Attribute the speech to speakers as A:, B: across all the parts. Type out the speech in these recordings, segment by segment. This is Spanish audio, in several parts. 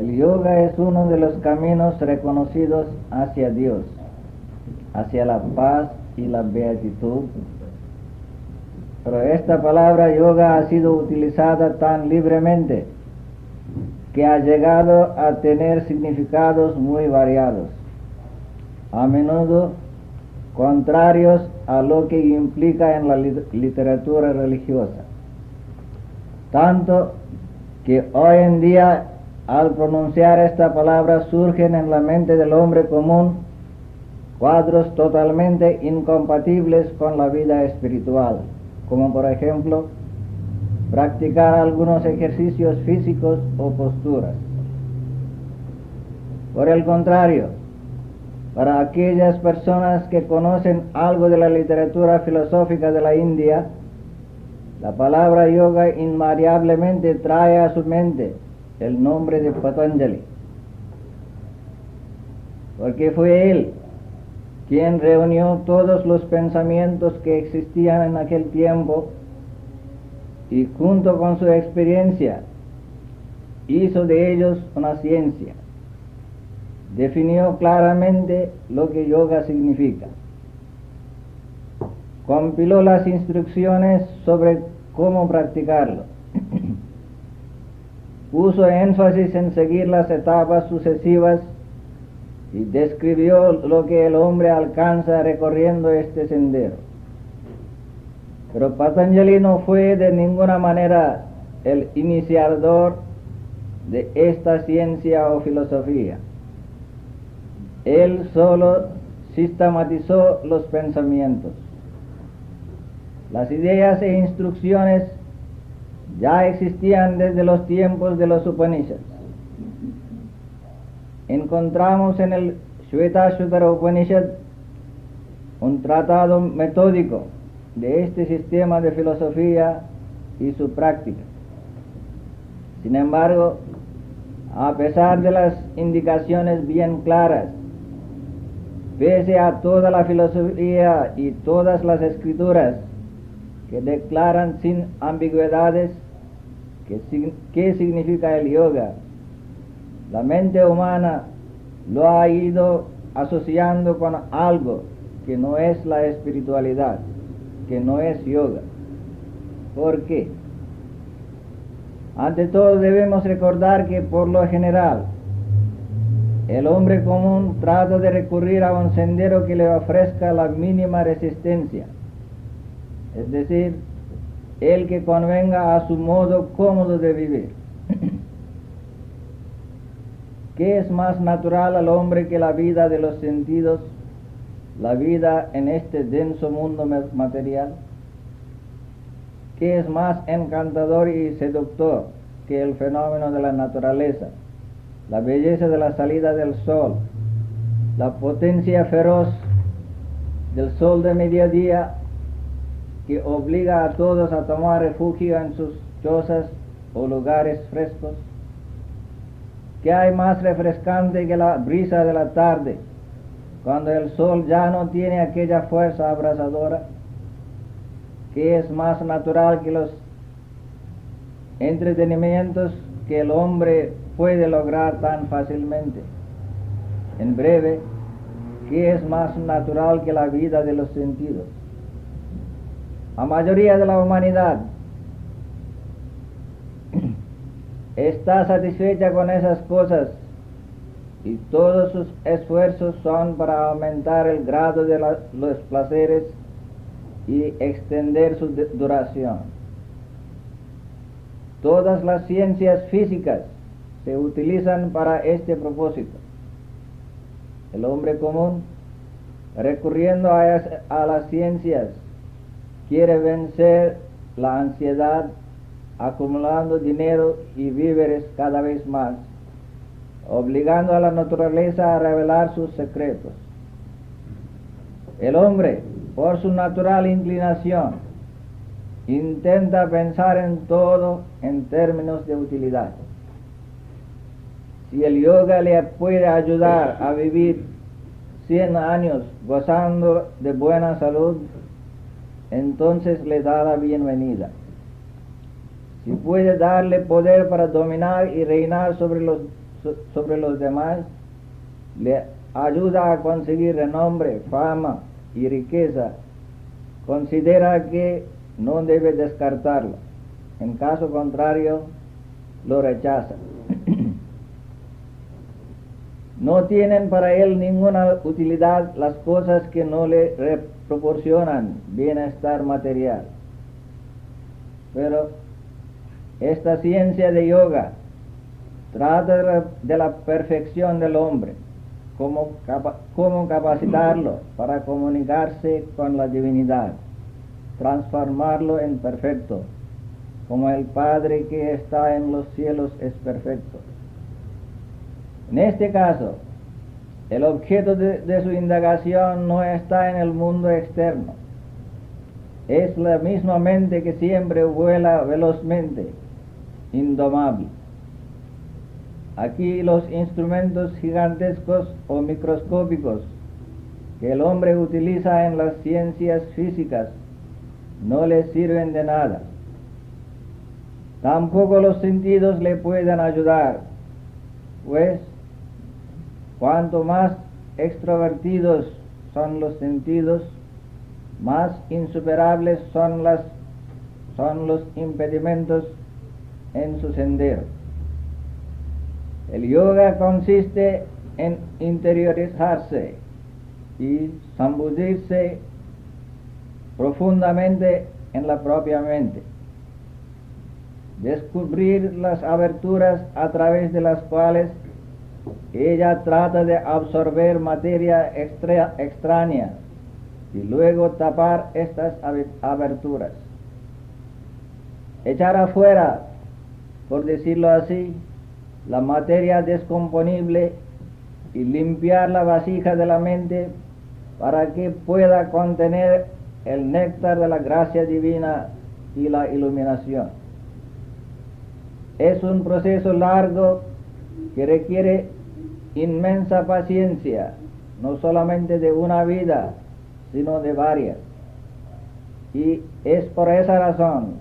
A: El yoga es uno de los caminos reconocidos hacia Dios, hacia la paz y la beatitud. Pero esta palabra yoga ha sido utilizada tan libremente que ha llegado a tener significados muy variados, a menudo contrarios a lo que implica en la literatura religiosa. Tanto que hoy en día, al pronunciar esta palabra, surgen en la mente del hombre común cuadros totalmente incompatibles con la vida espiritual, como por ejemplo practicar algunos ejercicios físicos o posturas. Por el contrario, para aquellas personas que conocen algo de la literatura filosófica de la India, la palabra yoga invariablemente trae a su mente el nombre de Patanjali, porque fue él quien reunió todos los pensamientos que existían en aquel tiempo y junto con su experiencia hizo de ellos una ciencia. Definió claramente lo que yoga significa. Compiló las instrucciones sobre cómo practicarlo. Puso énfasis en seguir las etapas sucesivas y describió lo que el hombre alcanza recorriendo este sendero. Pero Patanjali no fue de ninguna manera el iniciador de esta ciencia o filosofía. Él solo sistematizó los pensamientos. Las ideas e instrucciones ya existían desde los tiempos de los Upanishads. Encontramos en el Shvetashvatara Upanishad un tratado metódico de este sistema de filosofía y su práctica. Sin embargo, a pesar de las indicaciones bien claras, pese a toda la filosofía y todas las escrituras que declaran sin ambigüedades qué significa el yoga, la mente humana lo ha ido asociando con algo que no es la espiritualidad, que no es yoga. ¿Por qué? Ante todo debemos recordar que por lo general el hombre común trata de recurrir a un sendero que le ofrezca la mínima resistencia, es decir, el que convenga a su modo cómodo de vivir. ¿Qué es más natural al hombre que la vida de los sentidos, la vida en este denso mundo material? ¿Qué es más encantador y seductor que el fenómeno de la naturaleza, la belleza de la salida del sol, la potencia feroz del sol de mediodía que obliga a todos a tomar refugio en sus chozas o lugares frescos? ¿Qué hay más refrescante que la brisa de la tarde, cuando el sol ya no tiene aquella fuerza abrasadora? ¿Qué es más natural que los entretenimientos que el hombre puede lograr tan fácilmente? En breve, ¿qué es más natural que la vida de los sentidos? La mayoría de la humanidad está satisfecha con esas cosas y todos sus esfuerzos son para aumentar el grado de los placeres y extender su duración. Todas las ciencias físicas se utilizan para este propósito. El hombre común, recurriendo a las ciencias, quiere vencer la ansiedad, acumulando dinero y víveres cada vez más, obligando a la naturaleza a revelar sus secretos. El hombre, por su natural inclinación, intenta pensar en todo en términos de utilidad. Si el yoga le puede ayudar a vivir 100 años gozando de buena salud, entonces le da la bienvenida. Si puede darle poder para dominar y reinar sobre los sobre los demás, le ayuda a conseguir renombre, fama y riqueza, considera que no debe descartarlo. En caso contrario, lo rechaza. No tienen para él ninguna utilidad las cosas que no le proporcionan bienestar material. Pero esta ciencia de yoga trata de la perfección del hombre, cómo capacitarlo para comunicarse con la divinidad, transformarlo en perfecto, como el Padre que está en los cielos es perfecto. En este caso, el objeto de su indagación no está en el mundo externo. Es la misma mente que siempre vuela velozmente, indomable. Aquí los instrumentos gigantescos o microscópicos que el hombre utiliza en las ciencias físicas no le sirven de nada. Tampoco los sentidos le pueden ayudar, pues cuanto más extrovertidos son los sentidos, más insuperables son los impedimentos en su sendero. El yoga consiste en interiorizarse y zambullirse profundamente en la propia mente, descubrir las aberturas a través de las cuales ella trata de absorber materia extraña y luego tapar estas aberturas. Echar afuera, por decirlo así, la materia descomponible y limpiar la vasija de la mente para que pueda contener el néctar de la gracia divina y la iluminación. Es un proceso largo que requiere inmensa paciencia, no solamente de una vida, sino de varias. Y es por esa razón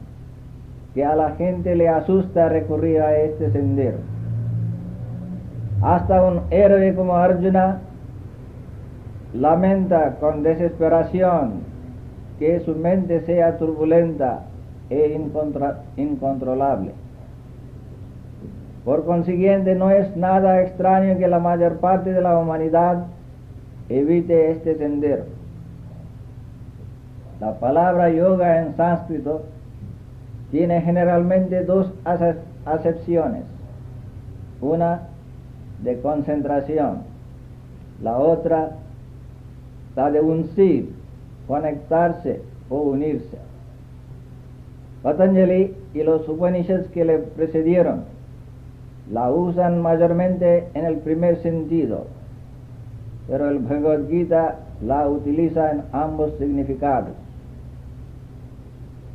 A: que a la gente le asusta recurrir a este sendero. Hasta un héroe como Arjuna lamenta con desesperación que su mente sea turbulenta e incontrolable. Por consiguiente, no es nada extraño que la mayor parte de la humanidad evite este sendero. La palabra yoga en sánscrito tiene generalmente dos acepciones, una de concentración, la otra la de uncir, conectarse o unirse. Patanjali y los Upanishads que le precedieron la usan mayormente en el primer sentido, pero el Bhagavad Gita la utiliza en ambos significados.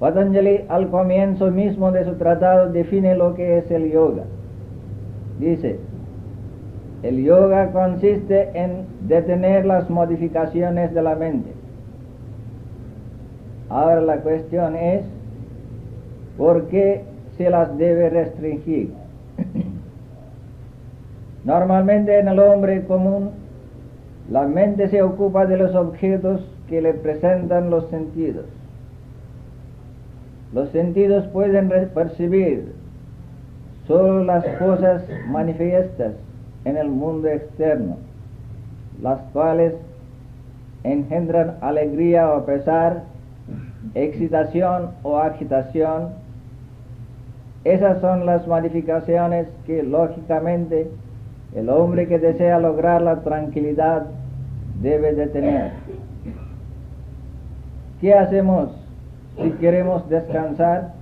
A: Patanjali al comienzo mismo de su tratado define lo que es el yoga. Dice: el yoga consiste en detener las modificaciones de la mente. Ahora la cuestión es, ¿por qué se las debe restringir? Normalmente en el hombre común, la mente se ocupa de los objetos que le presentan los sentidos. Los sentidos pueden percibir solo las cosas manifiestas en el mundo externo, las cuales engendran alegría o pesar, excitación o agitación. Esas son las modificaciones que lógicamente el hombre que desea lograr la tranquilidad debe de tener. ¿Qué hacemos si queremos descansar?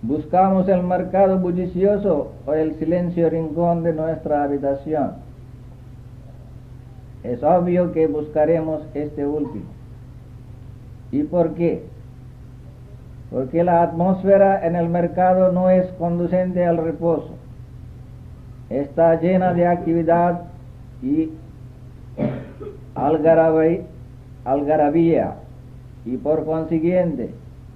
A: ¿Buscamos el mercado bullicioso o el silencio rincón de nuestra habitación? Es obvio que buscaremos este último. ¿Y por qué? Porque la atmósfera en el mercado no es conducente al reposo. Está llena de actividad y algarabía, y por consiguiente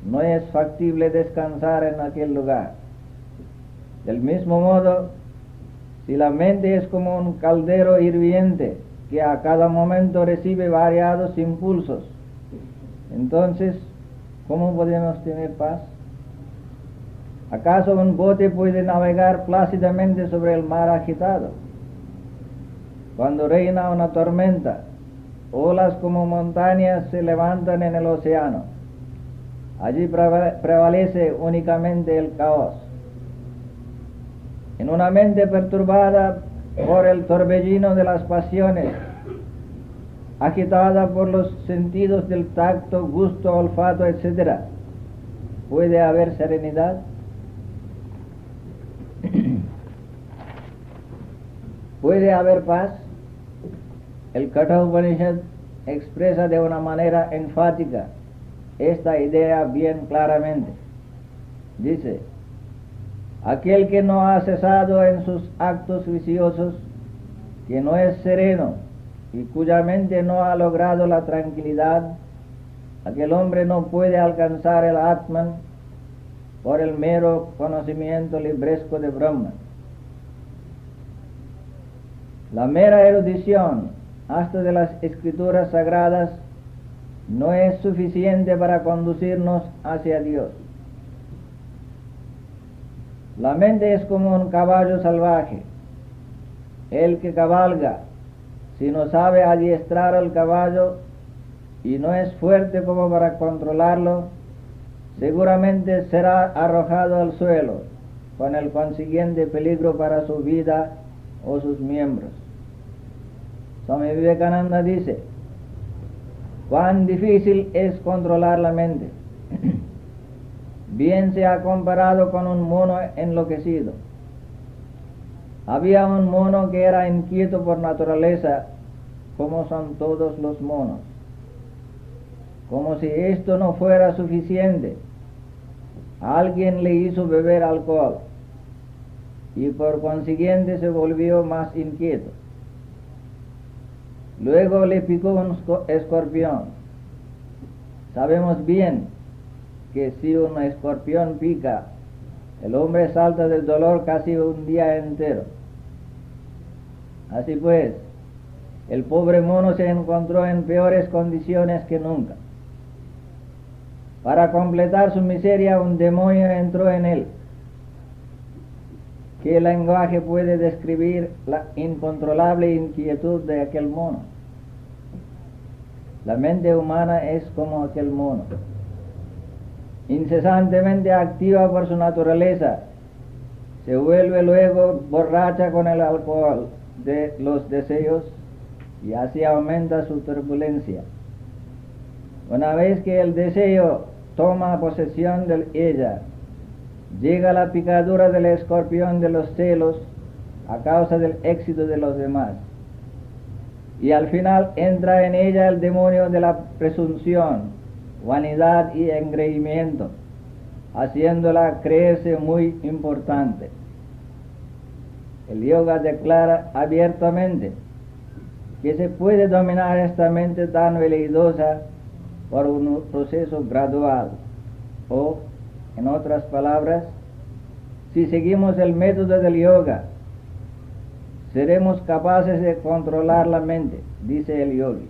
A: no es factible descansar en aquel lugar. Del mismo modo, si la mente es como un caldero hirviente que a cada momento recibe variados impulsos, entonces, ¿cómo podemos tener paz? ¿Acaso un bote puede navegar plácidamente sobre el mar agitado? Cuando reina una tormenta, olas como montañas se levantan en el océano. Allí prevalece únicamente el caos. En una mente perturbada por el torbellino de las pasiones, agitada por los sentidos del tacto, gusto, olfato, etc., ¿puede haber serenidad? ¿Puede haber paz? El Katha Upanishad expresa de una manera enfática esta idea bien claramente. Dice: aquel que no ha cesado en sus actos viciosos, que no es sereno y cuya mente no ha logrado la tranquilidad, aquel hombre no puede alcanzar el Atman por el mero conocimiento libresco de Brahman. La mera erudición hasta de las escrituras sagradas no es suficiente para conducirnos hacia Dios. La mente es como un caballo salvaje. El que cabalga, si no sabe adiestrar al caballo y no es fuerte como para controlarlo, seguramente será arrojado al suelo, con el consiguiente peligro para su vida o sus miembros. Swami Vivekananda dice: cuán difícil es controlar la mente. Bien se ha comparado con un mono enloquecido. Había un mono que era inquieto por naturaleza, como son todos los monos. Como si esto no fuera suficiente, alguien le hizo beber alcohol y por consiguiente se volvió más inquieto. Luego le picó un escorpión. Sabemos bien que si un escorpión pica, el hombre salta del dolor casi un día entero. Así pues, el pobre mono se encontró en peores condiciones que nunca. Para completar su miseria, un demonio entró en él. ¿Qué lenguaje puede describir la incontrolable inquietud de aquel mono? La mente humana es como aquel mono, incesantemente activa por su naturaleza. Se vuelve luego borracha con el alcohol de los deseos y así aumenta su turbulencia. Una vez que el deseo toma posesión de ella, llega la picadura del escorpión de los celos a causa del éxito de los demás. Y al final entra en ella el demonio de la presunción, vanidad y engreimiento, haciéndola creerse muy importante. El yoga declara abiertamente que se puede dominar esta mente tan veleidosa por un proceso gradual, o, en otras palabras, si seguimos el método del yoga, seremos capaces de controlar la mente, dice el yogi.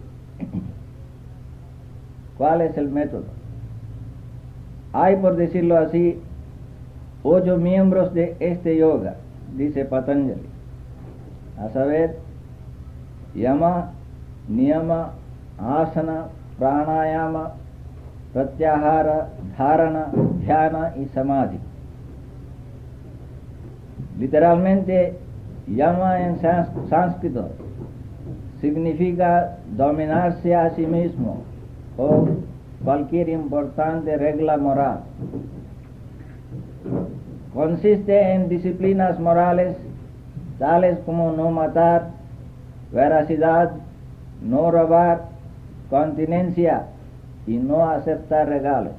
A: ¿Cuál es el método? Hay, por decirlo así, 8 miembros de este yoga, dice Patanjali, a saber: yama, niyama, asana, pranayama, pratyahara, dharana, dhyana y samadhi. Literalmente, yama en sánscrito significa dominarse a sí mismo o cualquier importante regla moral. Consiste en disciplinas morales tales como no matar, veracidad, no robar, continencia y no aceptar regalos.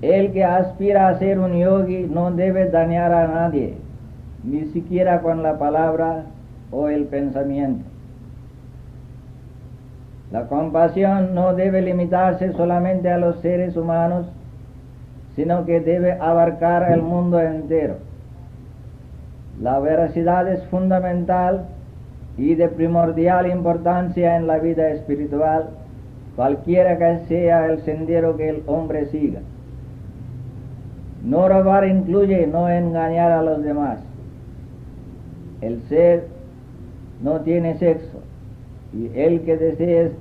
A: El que aspira a ser un yogi no debe dañar a nadie, ni siquiera con la palabra o el pensamiento. La compasión no debe limitarse solamente a los seres humanos, sino que debe abarcar el mundo entero. La veracidad es fundamental y de primordial importancia en la vida espiritual, cualquiera que sea el sendero que el hombre siga. No robar incluye no engañar a los demás. El ser no tiene sexo, y el que desee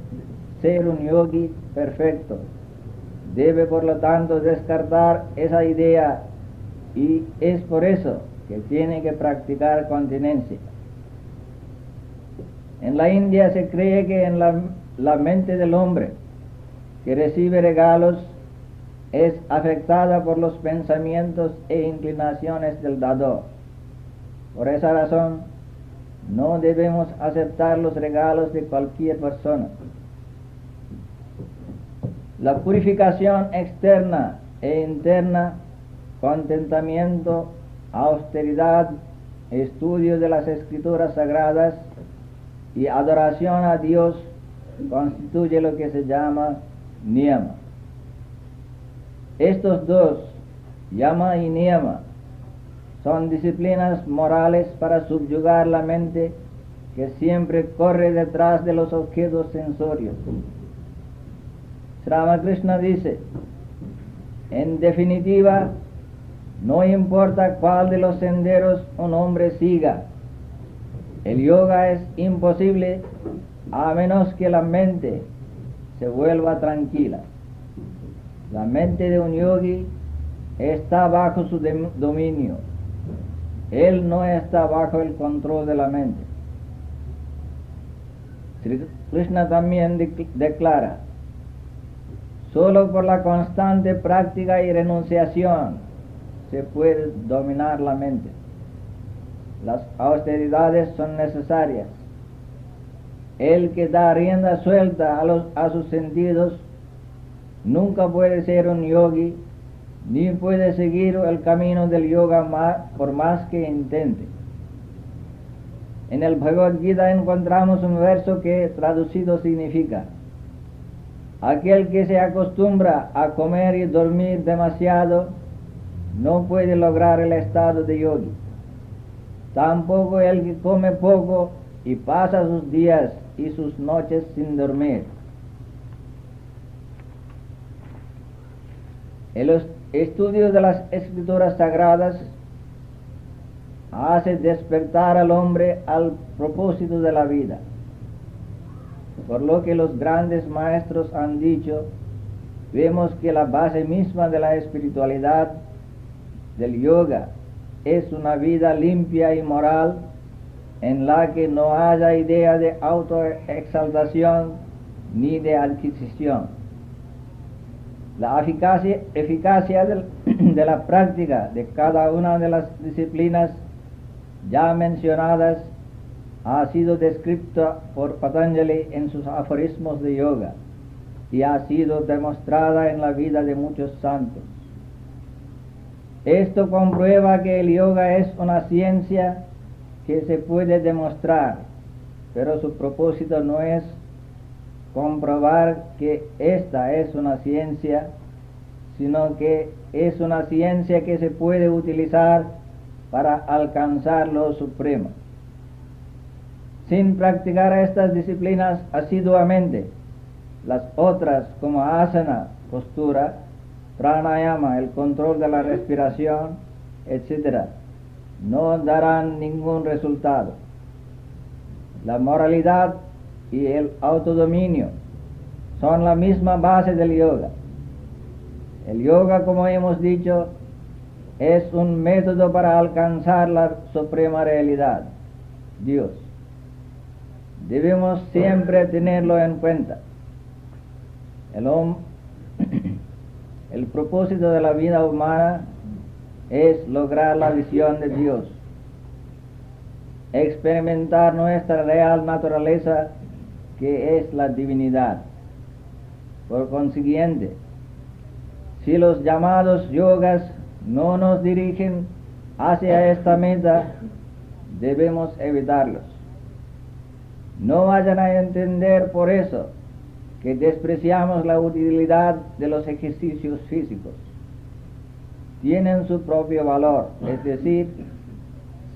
A: ser un yogi perfecto debe por lo tanto descartar esa idea, y es por eso que tiene que practicar continencia. En la India se cree que en la mente del hombre que recibe regalos es afectada por los pensamientos e inclinaciones del dador. Por esa razón, no debemos aceptar los regalos de cualquier persona. La purificación externa e interna, contentamiento, austeridad, estudio de las escrituras sagradas y adoración a Dios constituye lo que se llama niyama. Estos dos, yama y niyama, son disciplinas morales para subyugar la mente que siempre corre detrás de los objetos sensorios. Ramakrishna dice, en definitiva, no importa cuál de los senderos un hombre siga, el yoga es imposible a menos que la mente se vuelva tranquila. La mente de un yogi está bajo su dominio. Él no está bajo el control de la mente. Sri Krishna también declara, solo por la constante práctica y renunciación se puede dominar la mente. Las austeridades son necesarias. El que da rienda suelta a sus sentidos nunca puede ser un yogi, ni puede seguir el camino del yoga por más que intente. En el Bhagavad Gita encontramos un verso que traducido significa: aquel que se acostumbra a comer y dormir demasiado no puede lograr el estado de yogi. Tampoco el que come poco y pasa sus días y sus noches sin dormir. El estudio de las escrituras sagradas hace despertar al hombre al propósito de la vida, por lo que los grandes maestros han dicho. Vemos que la base misma de la espiritualidad, del yoga, es una vida limpia y moral en la que no haya idea de autoexaltación ni de adquisición. La eficacia de la práctica de cada una de las disciplinas ya mencionadas ha sido descrita por Patanjali en sus aforismos de yoga y ha sido demostrada en la vida de muchos santos. Esto comprueba que el yoga es una ciencia que se puede demostrar, pero su propósito no es comprobar que esta es una ciencia, sino que es una ciencia que se puede utilizar para alcanzar lo supremo. Sin practicar estas disciplinas asiduamente, las otras como asana, postura, pranayama, el control de la respiración, etc., no darán ningún resultado. La moralidad y el autodominio son la misma base del yoga. El yoga, como hemos dicho, es un método para alcanzar la suprema realidad, Dios. Debemos siempre tenerlo en cuenta. El propósito de la vida humana es lograr la visión de Dios, experimentar nuestra real naturaleza, que es la divinidad. Por consiguiente, si los llamados yogas no nos dirigen hacia esta meta, debemos evitarlos. No vayan a entender por eso que despreciamos la utilidad de los ejercicios físicos. tienen su propio valor, es decir,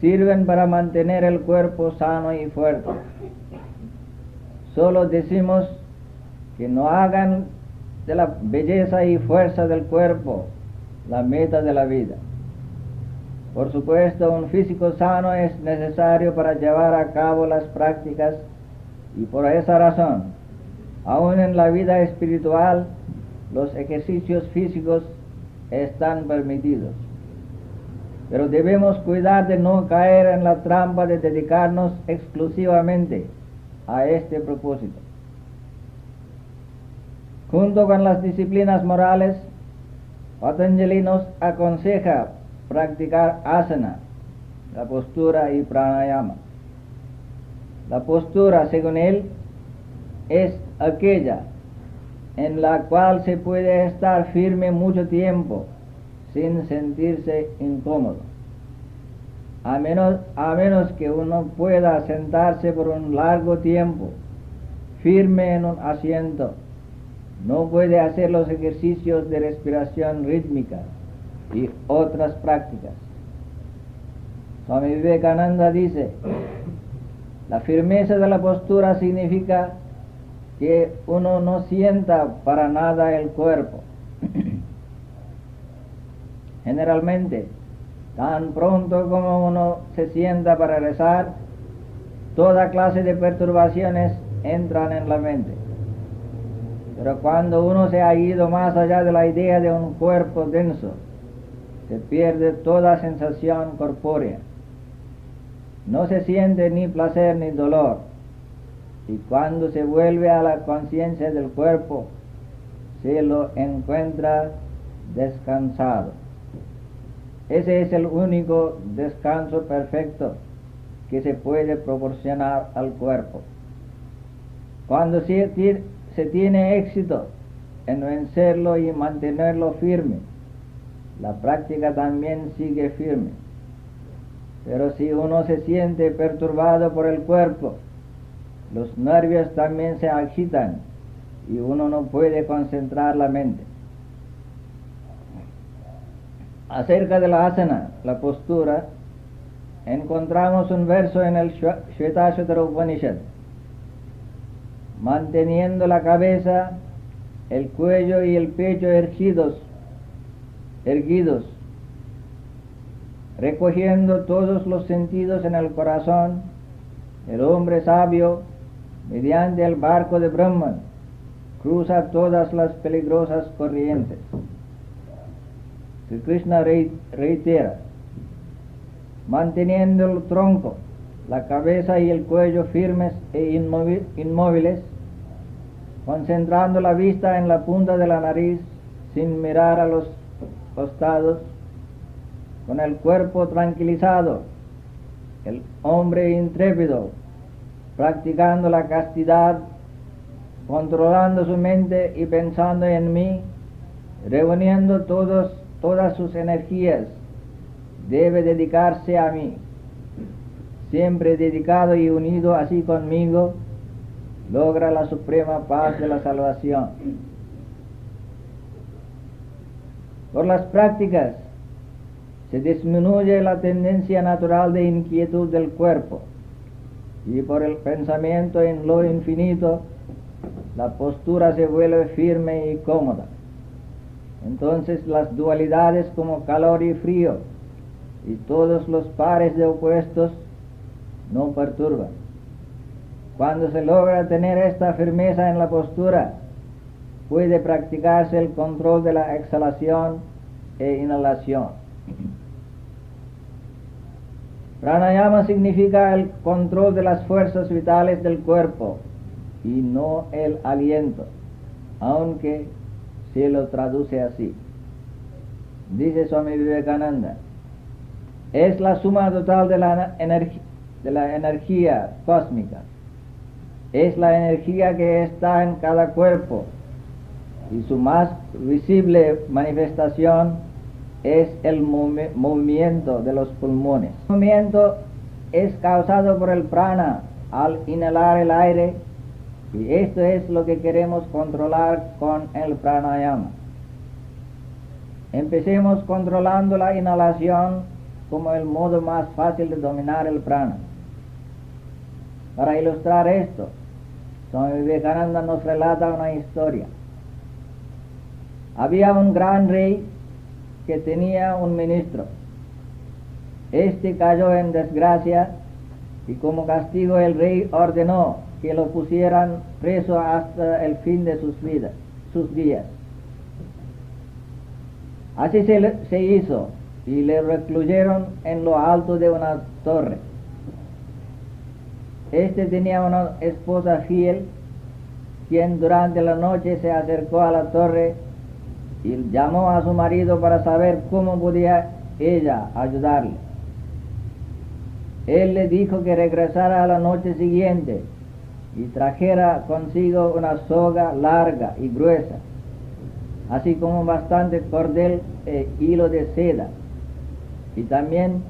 A: sirven para mantener el cuerpo sano y fuerte. Solo decimos que no hagan de la belleza y fuerza del cuerpo la meta de la vida. Por supuesto, un físico sano es necesario para llevar a cabo las prácticas, y por esa razón, aún en la vida espiritual, los ejercicios físicos están permitidos. Pero debemos cuidar de no caer en la trampa de dedicarnos exclusivamente a este propósito. Junto con las disciplinas morales, Patanjali nos aconseja practicar asana, la postura, y pranayama. La postura, según él, es aquella en la cual se puede estar firme mucho tiempo sin sentirse incómodo. A menos que uno pueda sentarse por un largo tiempo firme en un asiento, no puede hacer los ejercicios de respiración rítmica y otras prácticas. Swami Vivekananda dice: la firmeza de la postura significa que uno no sienta para nada el cuerpo. Generalmente, tan pronto como uno se sienta para rezar, toda clase de perturbaciones entran en la mente. Pero cuando uno se ha ido más allá de la idea de un cuerpo denso, se pierde toda sensación corpórea. No se siente ni placer ni dolor. Y cuando se vuelve a la conciencia del cuerpo, se lo encuentra descansado. Ese es el único descanso perfecto que se puede proporcionar al cuerpo. Cuando se tiene éxito en vencerlo y mantenerlo firme, la práctica también sigue firme. Pero si uno se siente perturbado por el cuerpo, los nervios también se agitan y uno no puede concentrar la mente. Acerca de la asana, la postura, encontramos un verso en el Shvetashvatara Upanishad: manteniendo la cabeza, el cuello y el pecho erguidos, recogiendo todos los sentidos en el corazón, el hombre sabio, mediante el barco de Brahman, cruza todas las peligrosas corrientes. Sri Krishna reitera: manteniendo el tronco, la cabeza y el cuello firmes e inmóviles, concentrando la vista en la punta de la nariz sin mirar a los costados, con el cuerpo tranquilizado, el hombre intrépido, practicando la castidad, controlando su mente y pensando en mí, reuniendo todas sus energías, debe dedicarse a mí. Siempre dedicado y unido así conmigo, logra la suprema paz de la salvación. Por las prácticas se disminuye la tendencia natural de inquietud del cuerpo, y por el pensamiento en lo infinito, la postura se vuelve firme y cómoda. Entonces las dualidades como calor y frío y todos los pares de opuestos no perturban. Cuando se logra tener esta firmeza en la postura, puede practicarse el control de la exhalación e inhalación. Pranayama significa el control de las fuerzas vitales del cuerpo y no el aliento, aunque se lo traduce así. Dice Swami Vivekananda: es la suma total de la energía cósmica. Es la energía que está en cada cuerpo, y su más visible manifestación es el movimiento de los pulmones. El movimiento es causado por el prana al inhalar el aire, y esto es lo que queremos controlar con el pranayama. Empecemos controlando la inhalación como el modo más fácil de dominar el prana. Para ilustrar esto, Swami Vivekananda nos relata una historia. Había un gran rey que tenía un ministro. Este cayó en desgracia y como castigo el rey ordenó que lo pusieran preso hasta el fin de sus días. Así se hizo y le recluyeron en lo alto de una torre. Este tenía una esposa fiel, quien durante la noche se acercó a la torre y llamó a su marido para saber cómo podía ella ayudarle. Él le dijo que regresara a la noche siguiente y trajera consigo una soga larga y gruesa, así como bastante cordel e hilo de seda, y también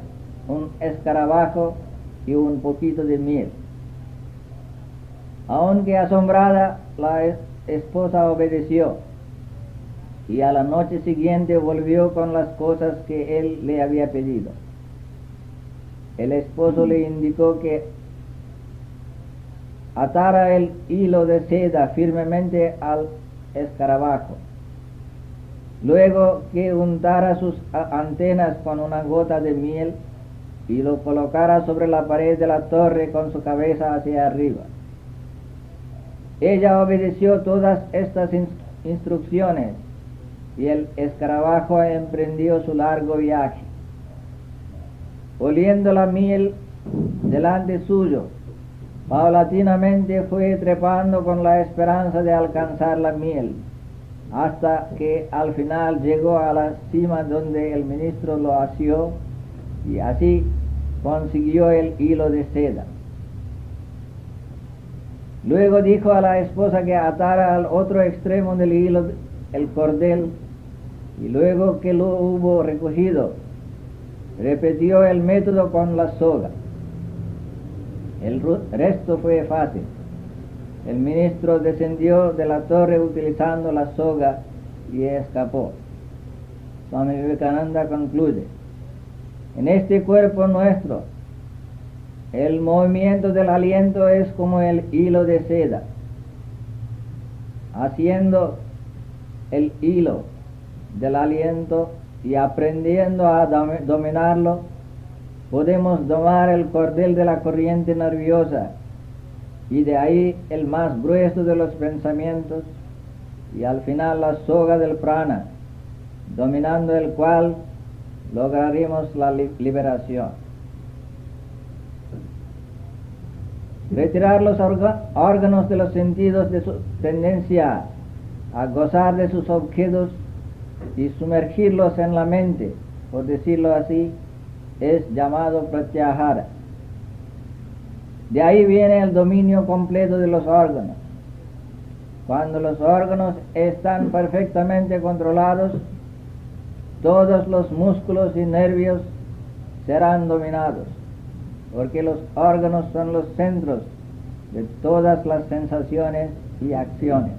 A: un escarabajo y un poquito de miel. Aunque asombrada, la esposa obedeció, y a la noche siguiente volvió con las cosas que él le había pedido. El esposo le indicó que atara el hilo de seda firmemente al escarabajo, luego que untara sus antenas con una gota de miel y lo colocara sobre la pared de la torre con su cabeza hacia arriba. Ella obedeció todas estas instrucciones y el escarabajo emprendió su largo viaje. Oliendo la miel delante suyo, paulatinamente fue trepando con la esperanza de alcanzar la miel, hasta que al final llegó a la cima donde el ministro lo asió y así consiguió el hilo de seda. Luego dijo a la esposa que atara al otro extremo del hilo el cordel, y luego que lo hubo recogido, repitió el método con la soga. El resto fue fácil. El ministro descendió de la torre utilizando la soga y escapó. Swami Vivekananda concluye: en este cuerpo nuestro, el movimiento del aliento es como el hilo de seda. Haciendo el hilo del aliento y aprendiendo a dominarlo, podemos domar el cordel de la corriente nerviosa y de ahí el más grueso de los pensamientos y al final la soga del prana, dominando el cual lograremos la liberación. Retirar los órganos de los sentidos de su tendencia a gozar de sus objetos y sumergirlos en la mente, por decirlo así, es llamado pratyahara. De ahí viene el dominio completo de los órganos. Cuando los órganos están perfectamente controlados, todos los músculos y nervios serán dominados, porque los órganos son los centros de todas las sensaciones y acciones.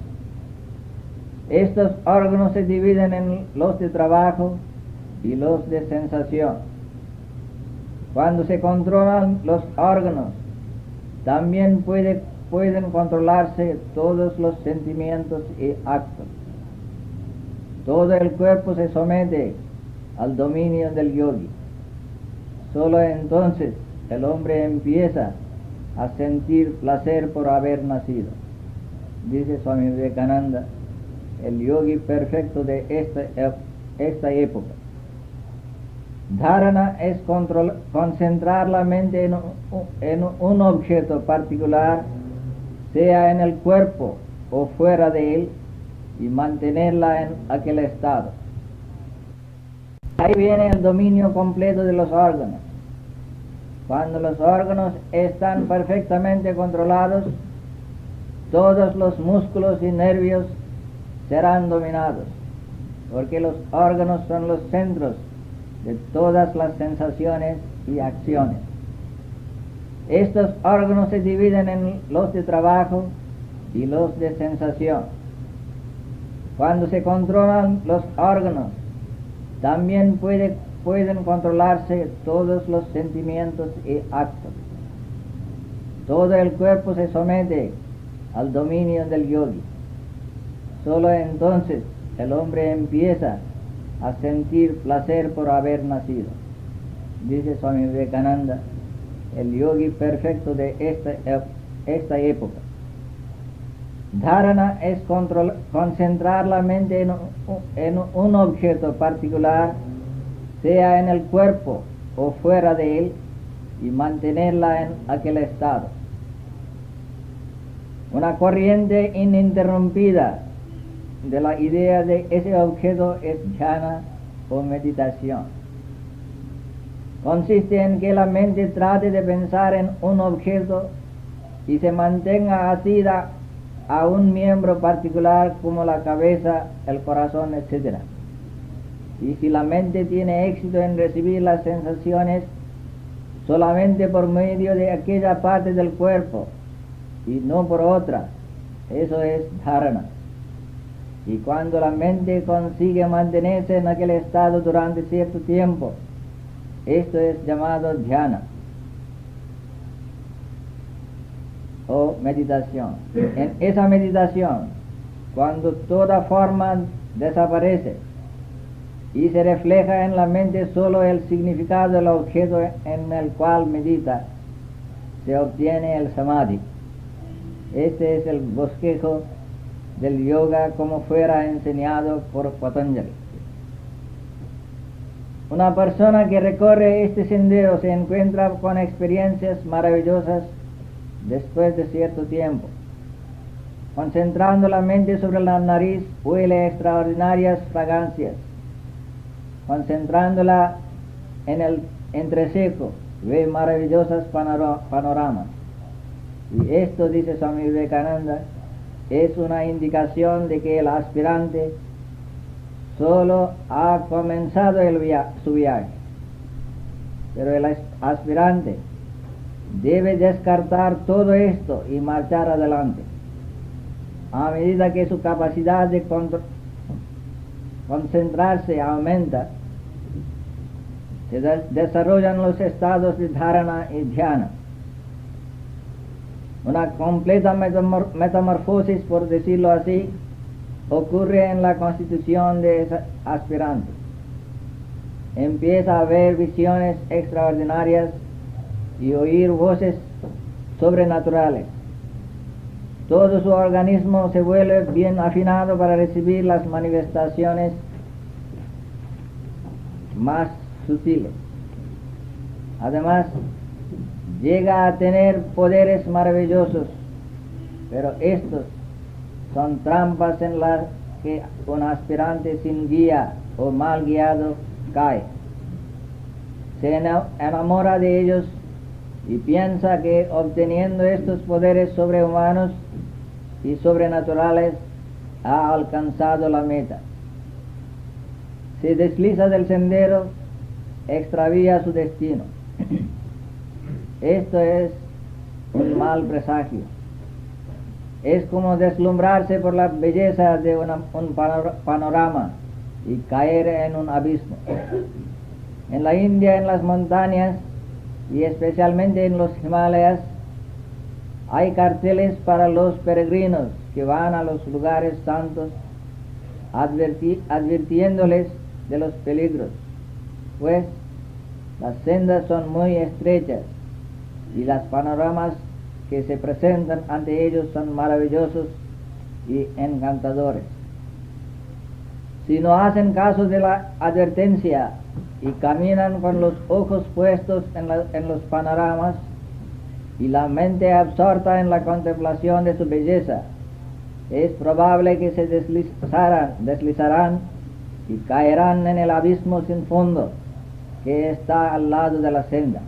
A: Estos órganos se dividen en los de trabajo y los de sensación. Cuando se controlan los órganos, también pueden controlarse todos los sentimientos y actos. Todo el cuerpo se somete al dominio del yogi. Solo entonces el hombre empieza a sentir placer por haber nacido. Dice Swami Vivekananda, el yogi perfecto de esta época. Dharana es concentrar la mente en un objeto particular, sea en el cuerpo o fuera de él, y mantenerla en aquel estado. Ahí viene el dominio completo de los órganos. Cuando los órganos están perfectamente controlados, todos los músculos y nervios serán dominados, porque los órganos son los centros de todas las sensaciones y acciones. Estos órganos se dividen en los de trabajo y los de sensación. Cuando se controlan los órganos, También pueden controlarse todos los sentimientos y actos. Todo el cuerpo se somete al dominio del yogi. Solo entonces el hombre empieza a sentir placer por haber nacido. Dice Swami Vivekananda, el yogi perfecto de esta época. Dharana es concentrar la mente en un objeto particular, sea en el cuerpo o fuera de él, y mantenerla en aquel estado. Una corriente ininterrumpida de la idea de ese objeto es dhyana o meditación. Consiste en que la mente trate de pensar en un objeto y se mantenga asida a un miembro particular como la cabeza, el corazón, etc. Y si la mente tiene éxito en recibir las sensaciones solamente por medio de aquella parte del cuerpo y no por otra, eso es dharana. Y cuando la mente consigue mantenerse en aquel estado durante cierto tiempo, esto es llamado dhyana o meditación. En esa meditación, cuando toda forma desaparece y se refleja en la mente solo el significado del objeto en el cual medita, se obtiene el samadhi. Este es el bosquejo del yoga como fuera enseñado por Patanjali. Una persona que recorre este sendero se encuentra con experiencias maravillosas después de cierto tiempo. Concentrando la mente sobre la nariz, huele extraordinarias fragancias. Concentrándola en el entrecejo, ve maravillosas panoramas. Y esto, dice Swami Vivekananda, es una indicación de que el aspirante solo ha comenzado su viaje. Pero el aspirante debe descartar todo esto y marchar adelante. A medida que su capacidad de concentrarse aumenta, se desarrollan los estados de dharana y dhyana. Una completa metamorfosis, por decirlo así, ocurre en la constitución de ese aspirante. Empieza a ver visiones extraordinarias y oír voces sobrenaturales. Todo su organismo se vuelve bien afinado para recibir las manifestaciones más sutiles. Además, llega a tener poderes maravillosos, pero estos son trampas en las que un aspirante sin guía o mal guiado cae. Se enamora de ellos y piensa que obteniendo estos poderes sobrehumanos y sobrenaturales ha alcanzado la meta. Se desliza del sendero, extravía su destino. Esto es un mal presagio. Es como deslumbrarse por la belleza de un panorama y caer en un abismo. En la India, en las montañas y especialmente en los Himalayas, hay carteles para los peregrinos que van a los lugares santos, advirtiéndoles de los peligros, pues las sendas son muy estrechas y los panoramas que se presentan ante ellos son maravillosos y encantadores. Si no hacen caso de la advertencia y caminan con los ojos puestos en los panoramas y la mente absorta en la contemplación de su belleza, es probable que se deslizarán y caerán en el abismo sin fondo que está al lado de la senda.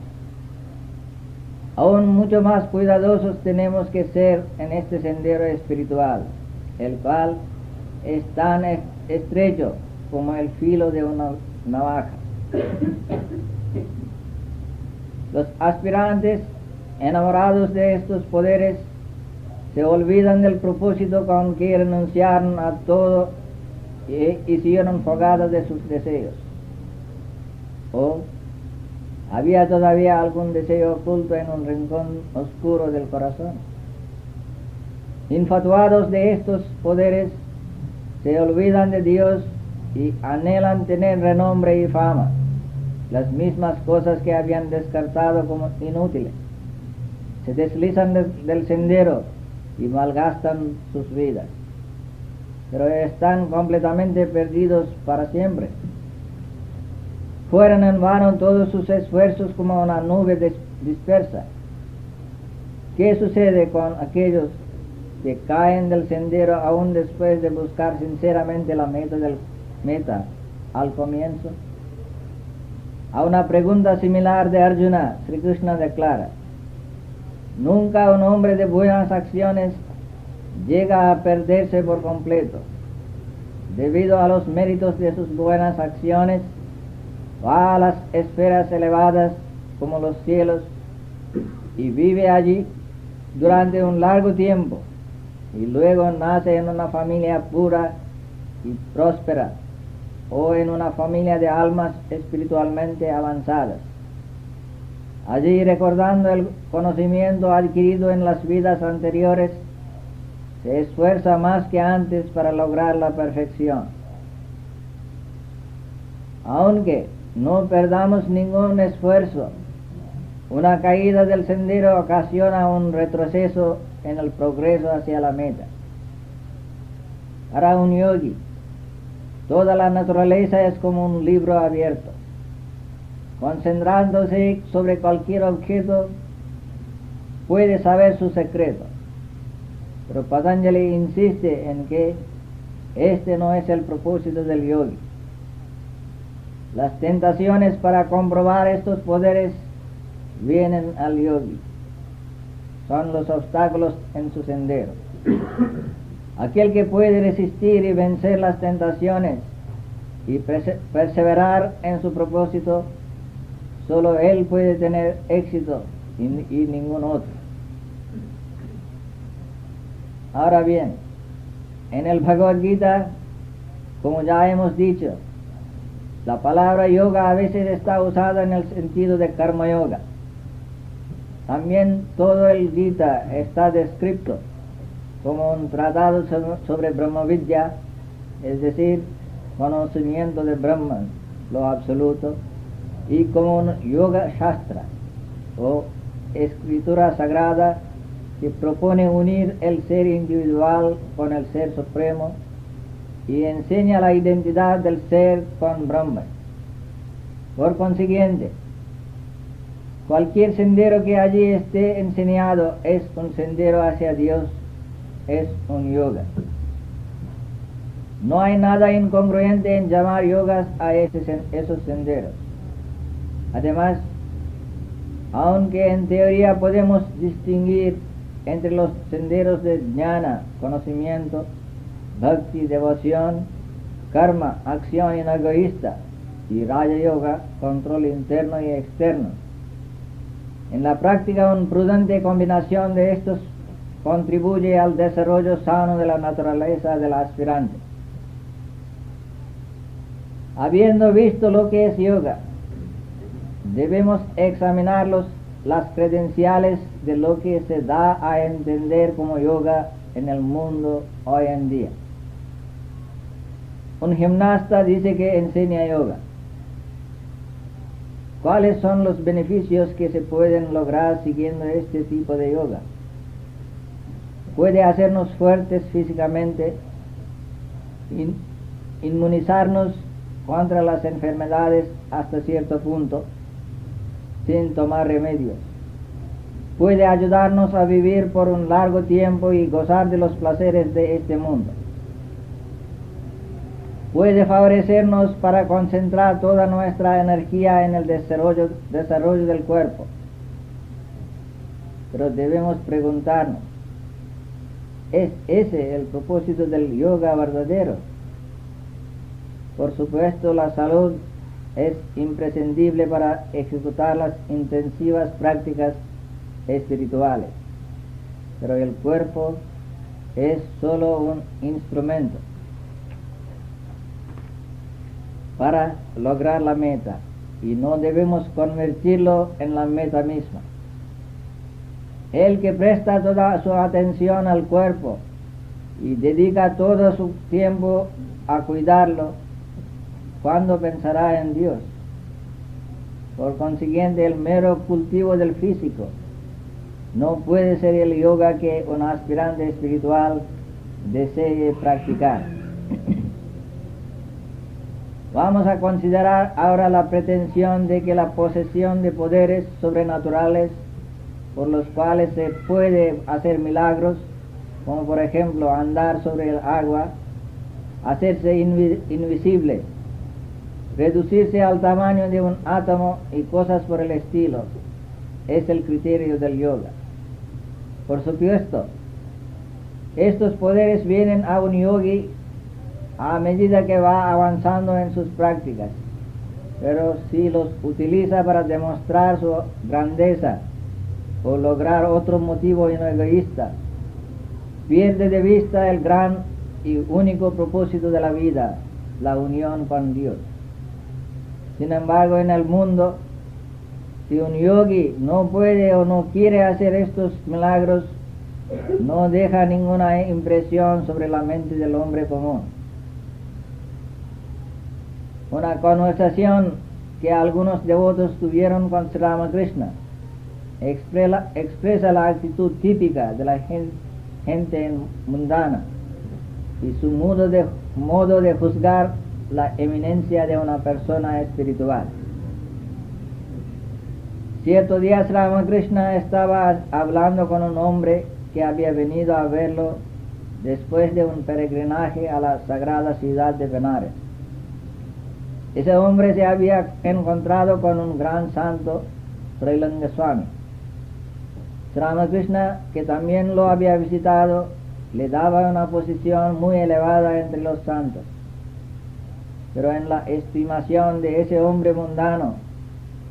A: Aún mucho más cuidadosos tenemos que ser en este sendero espiritual, el cual es tan estrecho como el filo de una navaja. Los aspirantes, enamorados de estos poderes, se olvidan del propósito con que renunciaron a todo y siguieron fogados de sus deseos. ¿O había todavía algún deseo oculto en un rincón oscuro del corazón? Infatuados de estos poderes, se olvidan de Dios y anhelan tener renombre y fama, las mismas cosas que habían descartado como inútiles. Se deslizan del sendero y malgastan sus vidas, pero están completamente perdidos para siempre. Fueron en vano todos sus esfuerzos como una nube dispersa. ¿Qué sucede con aquellos que caen del sendero aún después de buscar sinceramente la meta al comienzo? A una pregunta similar de Arjuna, Sri Krishna declara: nunca un hombre de buenas acciones llega a perderse por completo. Debido a los méritos de sus buenas acciones, va a las esferas elevadas como los cielos y vive allí durante un largo tiempo, y luego nace en una familia pura y próspera o en una familia de almas espiritualmente avanzadas. Allí, recordando el conocimiento adquirido en las vidas anteriores, se esfuerza más que antes para lograr la perfección. Aunque no perdamos ningún esfuerzo, una caída del sendero ocasiona un retroceso en el progreso hacia la meta. Para un yogi, toda la naturaleza es como un libro abierto. Concentrándose sobre cualquier objeto, puede saber su secreto. Pero Patanjali insiste en que este no es el propósito del yogi. Las tentaciones para comprobar estos poderes vienen al yogi. Son los obstáculos en su sendero. Aquel que puede resistir y vencer las tentaciones y perseverar en su propósito, solo él puede tener éxito y ningún otro. Ahora bien, en el Bhagavad Gita, como ya hemos dicho, la palabra yoga a veces está usada en el sentido de karma yoga. También todo el Gita está descrito como un tratado sobre Brahmavidya, es decir, conocimiento de Brahman, lo absoluto, y como un yoga shastra o escritura sagrada que propone unir el ser individual con el ser supremo y enseña la identidad del ser con Brahman. Por consiguiente, cualquier sendero que allí esté enseñado es un sendero hacia Dios, es un yoga. No hay nada incongruente en llamar yogas a esos senderos. Además, aunque en teoría podemos distinguir entre los senderos de jnana, conocimiento, bhakti, devoción, karma, acción inegoísta, y raja yoga, control interno y externo, en la práctica una prudente combinación de estos contribuye al desarrollo sano de la naturaleza del aspirante. Habiendo visto lo que es yoga, debemos examinar las credenciales de lo que se da a entender como yoga en el mundo hoy en día. Un gimnasta dice que enseña yoga. ¿Cuáles son los beneficios que se pueden lograr siguiendo este tipo de yoga? Puede hacernos fuertes físicamente, inmunizarnos contra las enfermedades hasta cierto punto, sin tomar remedios. Puede ayudarnos a vivir por un largo tiempo y gozar de los placeres de este mundo. Puede favorecernos para concentrar toda nuestra energía en el desarrollo del cuerpo. Pero debemos preguntarnos, ¿es ese el propósito del yoga verdadero? Por supuesto, la salud es imprescindible para ejecutar las intensivas prácticas espirituales, pero el cuerpo es solo un instrumento para lograr la meta. y no debemos convertirlo en la meta misma. El que presta toda su atención al cuerpo y dedica todo su tiempo a cuidarlo, ¿cuándo pensará en Dios? Por consiguiente, el mero cultivo del físico no puede ser el yoga que un aspirante espiritual desee practicar. Vamos a considerar ahora la pretensión de que la posesión de poderes sobrenaturales por los cuales se puede hacer milagros, como por ejemplo andar sobre el agua, hacerse invisible, reducirse al tamaño de un átomo y cosas por el estilo, es el criterio del yoga. Por supuesto, estos poderes vienen a un yogi a medida que va avanzando en sus prácticas, pero si los utiliza para demostrar su grandeza o lograr otro motivo no egoísta, pierde de vista el gran y único propósito de la vida, la unión con Dios. Sin embargo, en el mundo, si un yogi no puede o no quiere hacer estos milagros, no deja ninguna impresión sobre la mente del hombre común. Una conversación que algunos devotos tuvieron con Sri Ramakrishna expresa la actitud típica de la gente mundana y su modo de juzgar la eminencia de una persona espiritual. Cierto día Sri Ramakrishna estaba hablando con un hombre que había venido a verlo después de un peregrinaje a la sagrada ciudad de Benares. Ese hombre se había encontrado con un gran santo, Srilanga Swami. Sri Ramakrishna, que también lo había visitado, le daba una posición muy elevada entre los santos. Pero en la estimación de ese hombre mundano,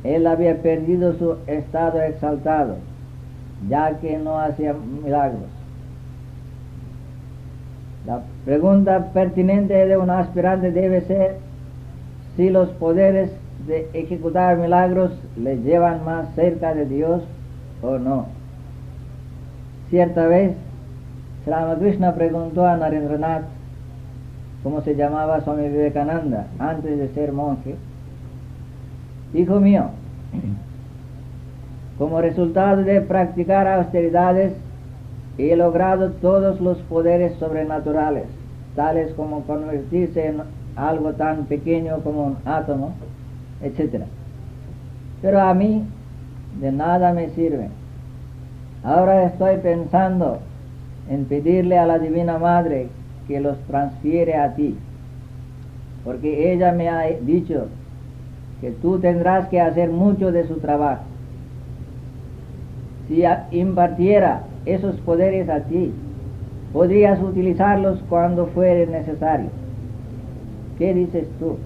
A: él había perdido su estado exaltado, ya que no hacía milagros. La pregunta pertinente de un aspirante debe ser si los poderes de ejecutar milagros le llevan más cerca de Dios o no. Cierta vez, Sri Ramakrishna preguntó a Narendranath, como se llamaba Swami Vivekananda antes de ser monje: hijo mío, como resultado de practicar austeridades, he logrado todos los poderes sobrenaturales, tales como convertirse en algo tan pequeño como un átomo, etc. Pero a mí de nada me sirve. Ahora estoy pensando en pedirle a la Divina Madre que los transfiere a ti, porque ella me ha dicho que tú tendrás que hacer mucho de su trabajo. Si impartiera esos poderes a ti, podrías utilizarlos cuando fuere necesario. ¿Qué dices tú?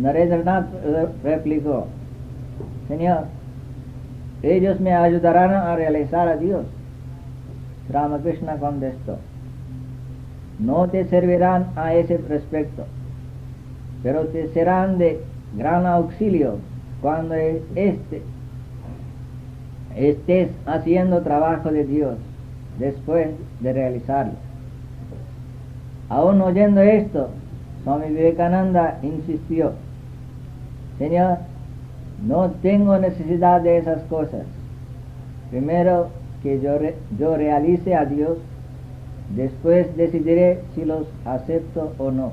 A: Narendranath replicó: Señor, ellos me ayudarán a realizar a Dios. Ramakrishna contestó: no te servirán a ese respecto, pero te serán de gran auxilio cuando estés haciendo trabajo de Dios después de realizarlo. Aún oyendo esto, Swami Vivekananda insistió: Señor, no tengo necesidad de esas cosas. Primero que yo realice a Dios, después decidiré si los acepto o no.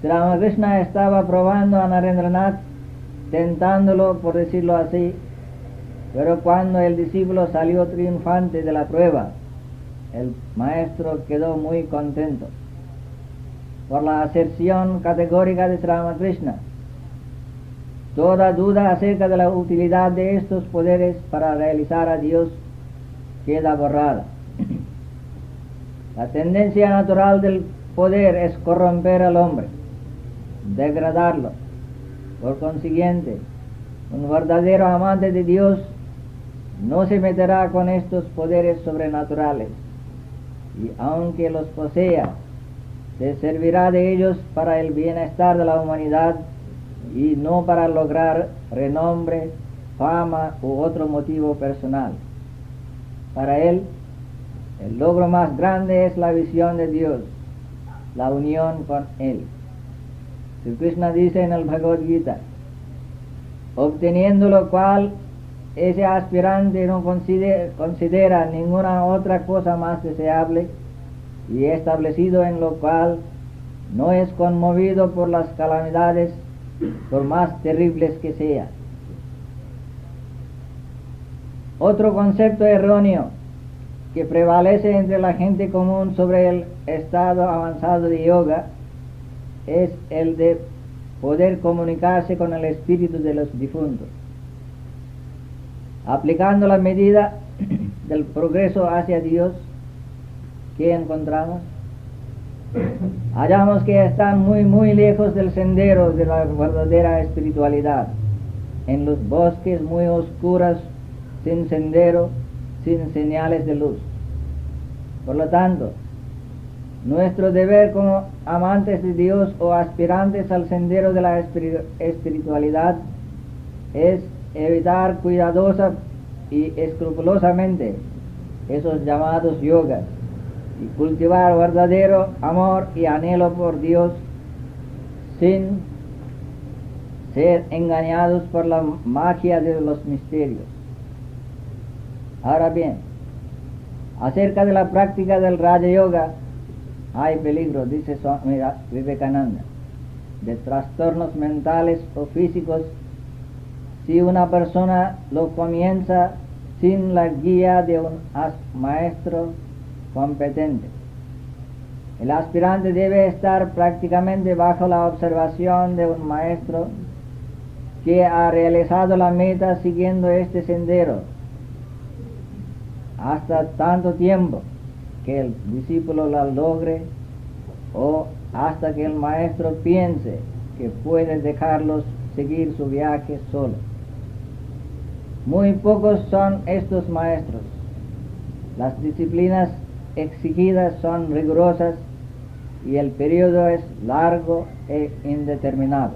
A: Sri Ramakrishna estaba probando a Narendranath, tentándolo, por decirlo así, pero cuando el discípulo salió triunfante de la prueba, el maestro quedó muy contento. Por la aserción categórica de Sri Ramakrishna, toda duda acerca de la utilidad de estos poderes para realizar a Dios queda borrada. La tendencia natural del poder es corromper al hombre, degradarlo. Por consiguiente, un verdadero amante de Dios no se meterá con estos poderes sobrenaturales, y aunque los posea, se servirá de ellos para el bienestar de la humanidad y no para lograr renombre, fama u otro motivo personal. Para él, el logro más grande es la visión de Dios, la unión con Él. Sri Krishna dice en el Bhagavad Gita, obteniendo lo cual ese aspirante no considera ninguna otra cosa más deseable, y establecido en lo cual no es conmovido por las calamidades, por más terribles que sean. Otro concepto erróneo que prevalece entre la gente común sobre el estado avanzado de yoga es el de poder comunicarse con el espíritu de los difuntos. Aplicando la medida del progreso hacia Dios, ¿qué encontramos? Hallamos que están muy lejos del sendero de la verdadera espiritualidad, en los bosques muy oscuros, sin sendero, sin señales de luz. Por lo tanto, nuestro deber como amantes de Dios o aspirantes al sendero de la espiritualidad es evitar cuidadosa y escrupulosamente esos llamados yogas y cultivar verdadero amor y anhelo por Dios sin ser engañados por la magia de los misterios. Ahora bien, acerca de la práctica del Raja Yoga hay peligro, dice Swami Vivekananda, de trastornos mentales o físicos si una persona lo comienza sin la guía de un maestro competente. El aspirante debe estar prácticamente bajo la observación de un maestro que ha realizado la meta siguiendo este sendero hasta tanto tiempo que el discípulo la logre o hasta que el maestro piense que puede dejarlos seguir su viaje solo. Muy pocos son estos maestros. Las disciplinas exigidas son rigurosas y el periodo es largo e indeterminado.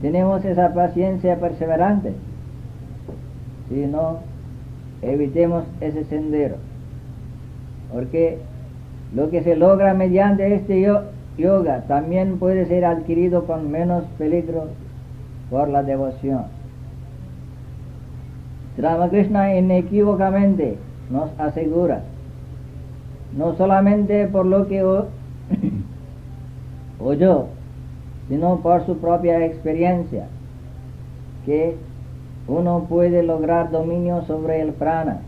A: ¿Tenemos esa paciencia perseverante? Si no, evitemos ese sendero, porque lo que se logra mediante este yoga también puede ser adquirido con menos peligro por la devoción. Ramakrishna inequívocamente nos asegura, no solamente por lo que oyó, sino por su propia experiencia, que uno puede lograr dominio sobre el prana,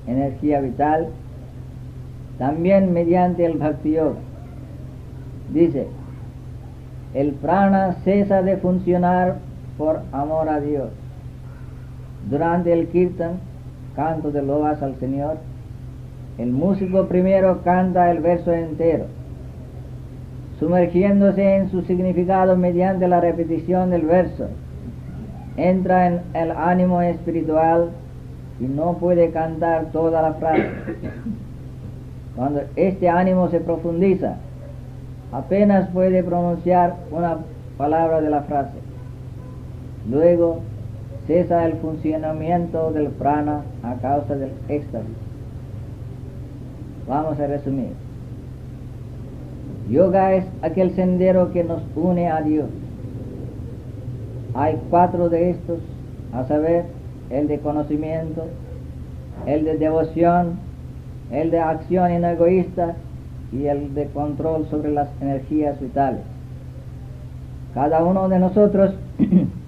A: energía vital, también mediante el bhakti yoga. Dice, el prana cesa de funcionar por amor a Dios. Durante el kirtan, canto de loas al Señor, el músico primero canta el verso entero, sumergiéndose en su significado mediante la repetición del verso. Entra en el ánimo espiritual y no puede cantar toda la frase. Cuando este ánimo se profundiza, apenas puede pronunciar una palabra de la frase. Luego cesa el funcionamiento del prana a causa del éxtasis. Vamos a resumir. Yoga es aquel sendero que nos une a Dios. Hay 4 de estos, a saber, el de conocimiento, el de devoción, el de acción inegoísta y el de control sobre las energías vitales. Cada uno de nosotros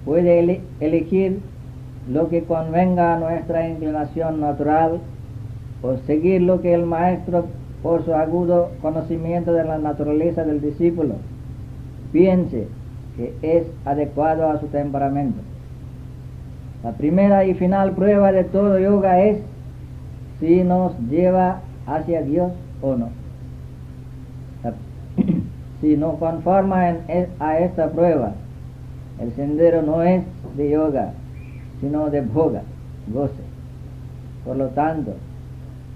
A: puede elegir lo que convenga a nuestra inclinación natural o seguir lo que el maestro, por su agudo conocimiento de la naturaleza del discípulo, piense que es adecuado a su temperamento. La primera y final prueba de todo yoga es si nos lleva hacia Dios o no. Si no conforma a esta prueba, el sendero no es de yoga, sino de bhoga, goce. Por lo tanto,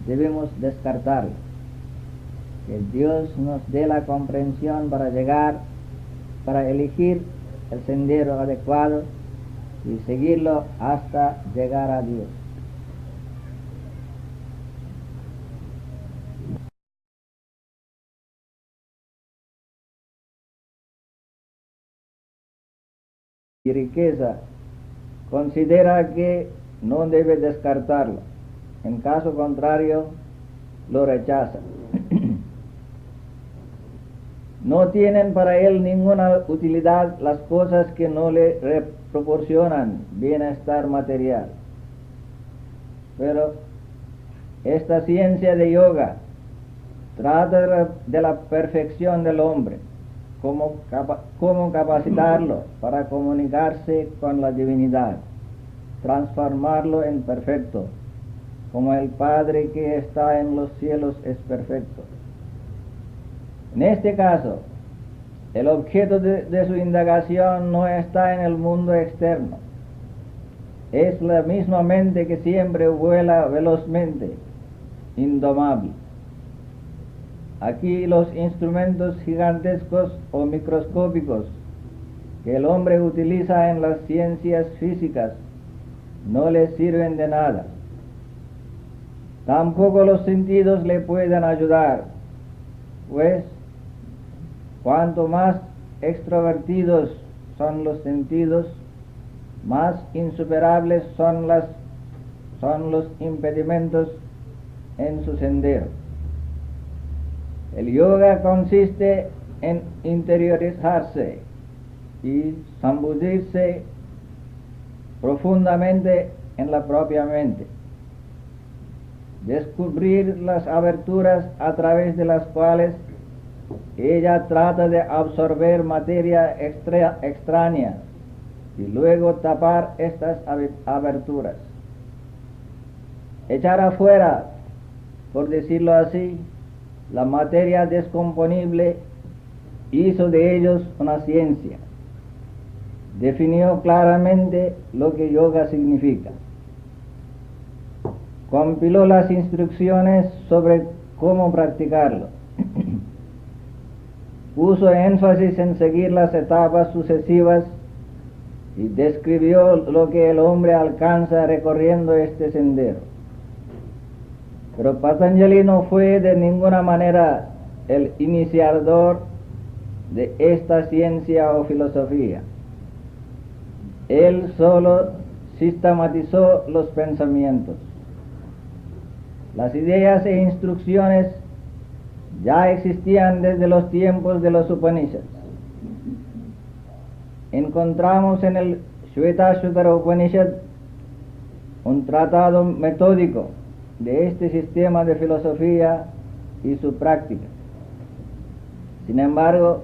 A: debemos descartarlo. Que Dios nos dé la comprensión para elegir el sendero adecuado y seguirlo hasta llegar a Dios. Y riqueza, considera que no debe descartarlo, en caso contrario lo rechaza. No tienen para él ninguna utilidad las cosas que no le proporcionan bienestar material. Pero esta ciencia de yoga trata de la perfección del hombre, cómo capacitarlo para comunicarse con la divinidad, transformarlo en perfecto, como el Padre que está en los cielos es perfecto. En este caso, el objeto de su indagación no está en el mundo externo. Es la misma mente que siempre vuela velozmente, indomable. Aquí los instrumentos gigantescos o microscópicos que el hombre utiliza en las ciencias físicas no le sirven de nada. Tampoco los sentidos le pueden ayudar, pues cuanto más extrovertidos son los sentidos, más insuperables son los impedimentos en su sendero. El yoga consiste en interiorizarse y zambullirse profundamente en la propia mente, descubrir las aberturas a través de las cuales ella trata de absorber materia extraña y luego tapar estas aberturas. Echar afuera, por decirlo así, la materia descomponible hizo de ellos una ciencia. Definió claramente lo que yoga significa. Compiló las instrucciones sobre cómo practicarlo. Puso énfasis en seguir las etapas sucesivas y describió lo que el hombre alcanza recorriendo este sendero. Pero Patanjali no fue de ninguna manera el iniciador de esta ciencia o filosofía. Él solo sistematizó los pensamientos. Las ideas e instrucciones ya existían desde los tiempos de los Upanishads. Encontramos en el Shvetashvatara Upanishad un tratado metódico de este sistema de filosofía y su práctica. Sin embargo,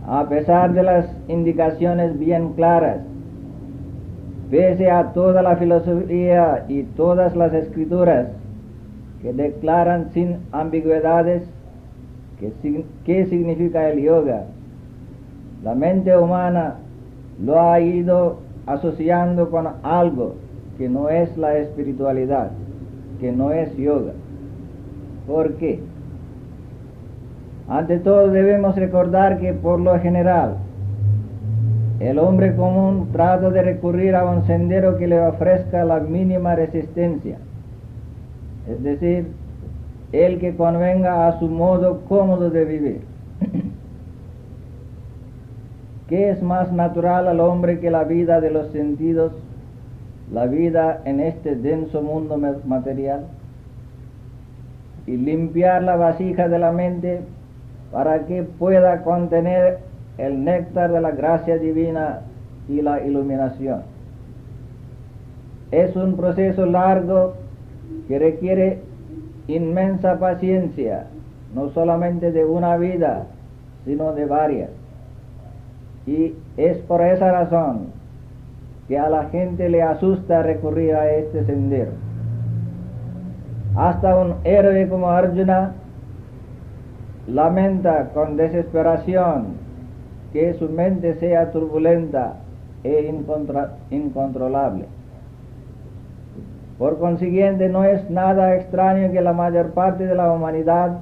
A: a pesar de las indicaciones bien claras, pese a toda la filosofía y todas las escrituras que declaran sin ambigüedades qué significa el yoga, la mente humana lo ha ido asociando con algo que no es la espiritualidad, que no es yoga. ¿Por qué? Ante todo debemos recordar que por lo general el hombre común trata de recurrir a un sendero que le ofrezca la mínima resistencia, es decir, el que convenga a su modo cómodo de vivir. ¿Qué es más natural al hombre que la vida de los sentidos, la vida en este denso mundo material? Y limpiar la vasija de la mente para que pueda contener el néctar de la gracia divina y la iluminación. Es un proceso largo que requiere inmensa paciencia, no solamente de una vida, sino de varias. Y es por esa razón que a la gente le asusta recurrir a este sendero. Hasta un héroe como Arjuna lamenta con desesperación que su mente sea turbulenta e incontrolable. Por consiguiente, no es nada extraño que la mayor parte de la humanidad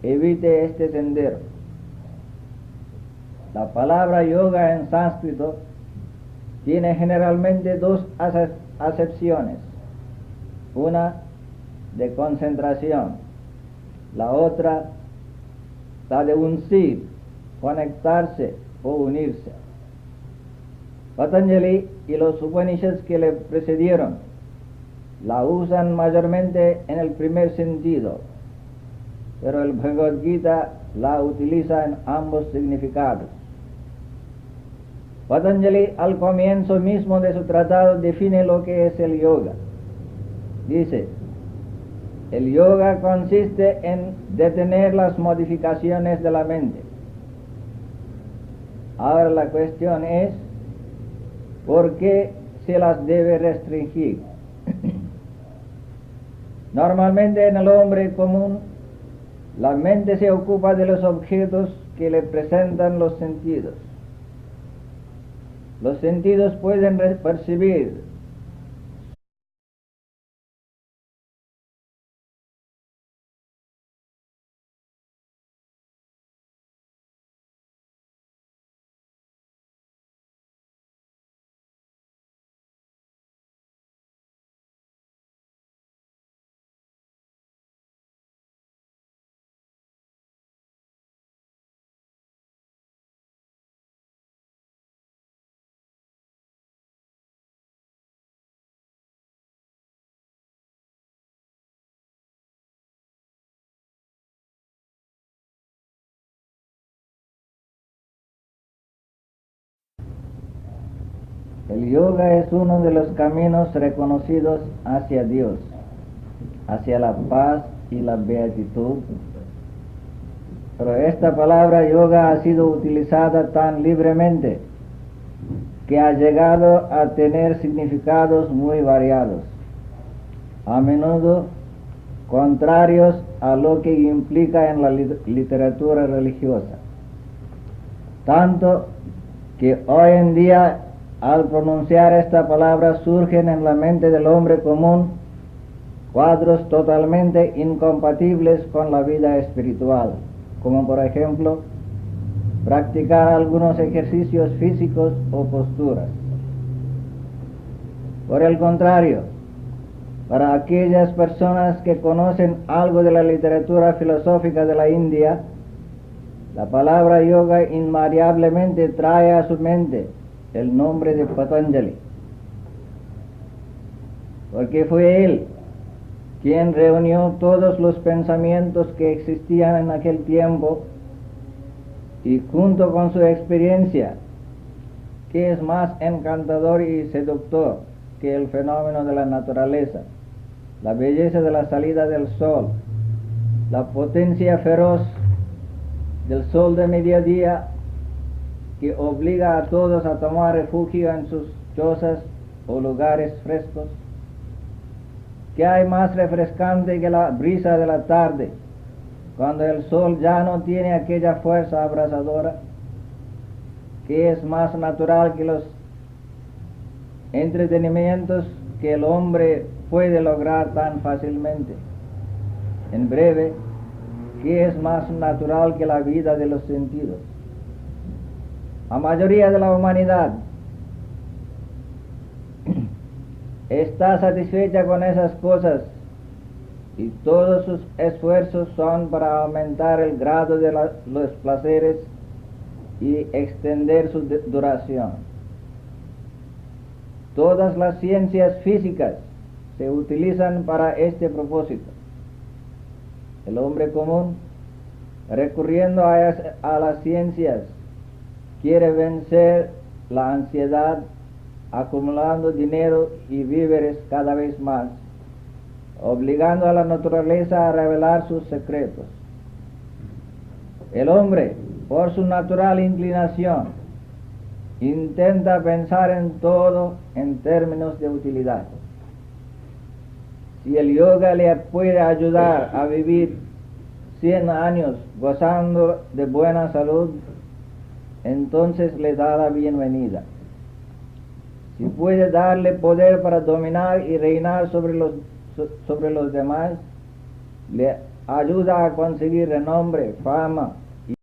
A: evite este sendero. La palabra yoga en sánscrito tiene generalmente dos acepciones, una de concentración, la otra la de uncir, conectarse o unirse. Patanjali y los Upanishads que le precedieron la usan mayormente en el primer sentido, pero el Bhagavad Gita la utiliza en ambos significados. Patanjali al comienzo mismo de su tratado define lo que es el yoga. Dice, el yoga consiste en detener las modificaciones de la mente. Ahora la cuestión es, ¿por qué se las debe restringir? Normalmente en el hombre común, la mente se ocupa de los objetos que le presentan los sentidos. Los sentidos pueden percibir el yoga es uno de los caminos reconocidos hacia Dios, hacia la paz y la beatitud. Pero esta palabra yoga ha sido utilizada tan libremente que ha llegado a tener significados muy variados, a menudo contrarios a lo que implica en la literatura religiosa. Tanto que hoy en día, al pronunciar esta palabra, surgen en la mente del hombre común cuadros totalmente incompatibles con la vida espiritual, como por ejemplo practicar algunos ejercicios físicos o posturas. Por el contrario, para aquellas personas que conocen algo de la literatura filosófica de la India, la palabra yoga invariablemente trae a su mente el nombre de Patanjali, porque fue él quien reunió todos los pensamientos que existían en aquel tiempo y junto con su experiencia, que es más encantador y seductor que el fenómeno de la naturaleza, la belleza de la salida del sol, la potencia feroz del sol de mediodía que obliga a todos a tomar refugio en sus chozas o lugares frescos. ¿Qué hay más refrescante que la brisa de la tarde, cuando el sol ya no tiene aquella fuerza abrasadora? ¿Qué es más natural que los entretenimientos que el hombre puede lograr tan fácilmente? En breve, ¿qué es más natural que la vida de los sentidos? La mayoría de la humanidad está satisfecha con esas cosas y todos sus esfuerzos son para aumentar el grado de los placeres y extender su duración. Todas las ciencias físicas se utilizan para este propósito. El hombre común, recurriendo a las ciencias, quiere vencer la ansiedad, acumulando dinero y víveres cada vez más, obligando a la naturaleza a revelar sus secretos. El hombre, por su natural inclinación, intenta pensar en todo en términos de utilidad. Si el yoga le puede ayudar a vivir 100 años gozando de buena salud, entonces le da la bienvenida. Si puede darle poder para dominar y reinar sobre los demás, le ayuda a conseguir renombre, fama